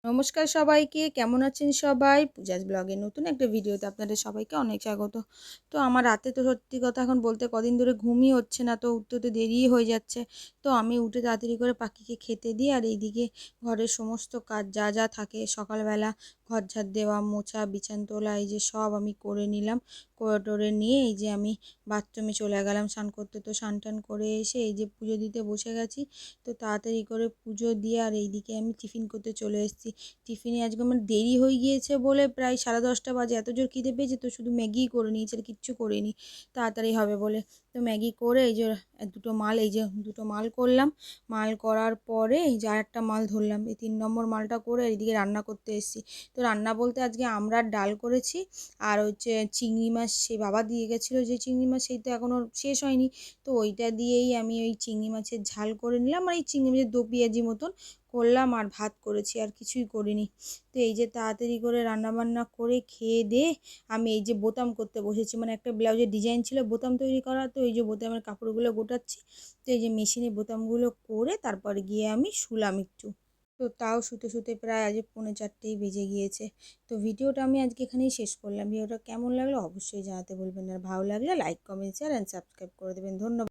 নমস্কার সবাইকে, কেমন আছেন সবাই? পূজাস ব্লগের নতুন একটা ভিডিওতে আপনাদের সবাইকে অনেক স্বাগত। তো আমার রাতে তো সত্যি কথা এখন বলতে কদিন ধরে ঘুমই হচ্ছে না, তো উঠতে তো দেরিই হয়ে যাচ্ছে। তো আমি উঠে তাড়াতাড়ি করে পাখিকে খেতে দিই, আর এইদিকে ঘরের সমস্ত কাজ যা যা থাকে সকালবেলা ঘর ঝাড় দেওয়া, মোছা, বিছান তোলা, এই যে সব আমি করে নিলাম। করে টোরে নিয়ে এই যে আমি বাথরুমে চলে গেলাম স্নান করতে। তো স্নান টান করে এসে এই যে পুজো দিতে বসে গেছি। তো তাড়াতাড়ি করে পুজো দিয়ে আর এইদিকে আমি টিফিন করতে চলে এসেছি। টিফিনে আজকে আমার দেরি হয়ে গিয়েছে বলে প্রায় 10:30 বাজে, এত জোর খিদে পেয়েছে তো শুধু ম্যাগিই করে নিয়েছি, আর কিচ্ছু করিনি, তাড়াতাড়ি হবে বলে। তো ম্যাগি করে এই যে দুটো মাল করলাম। মাল করার পরে এই যে আরেকটা মাল ধরলাম, এই 3 নম্বর মালটা করে এইদিকে রান্না করতে এসেছি। তো রান্না বলতে আজকে আমরা ডাল করেছি, আর হচ্ছে চিংড়ি মাছ সেই বাবা দিয়ে গেছিলো, যে চিংড়ি মাছ সেই তো এখনও শেষ হয়নি। তো ওইটা দিয়েই আমি ওই চিংড়ি মাছের ঝাল করে নিলাম, আর এই চিংড়ি মাছের দো পেঁয়াজি মতন করলাম, আর ভাত করেছি, আর কিছুই করিনি। তো এই যে তাড়াতাড়ি করে রান্নাবান্না করে খেয়ে দিয়ে আমি এই যে বোতাম করতে বসেছি, মানে একটা ব্লাউজের ডিজাইন ছিল বোতাম তৈরি করা, তো এই যে বোতামের কাপড়গুলো গোটাচ্ছি। তো এই যে মেশিনে বোতামগুলো করে তারপরে গিয়ে আমি শুলাম একটু। তো তাও শুতে শুতে প্রায় আজ 3:45 বেজে গিয়েছে। তো ভিডিওটা আমি আজকে এখানেই শেষ করলাম। ভিডিওটা কেমন লাগলো অবশ্যই জানাতে বলবেন, আর ভালো লাগলে like, comment, share and subscribe করে দেবেন। ধন্যবাদ।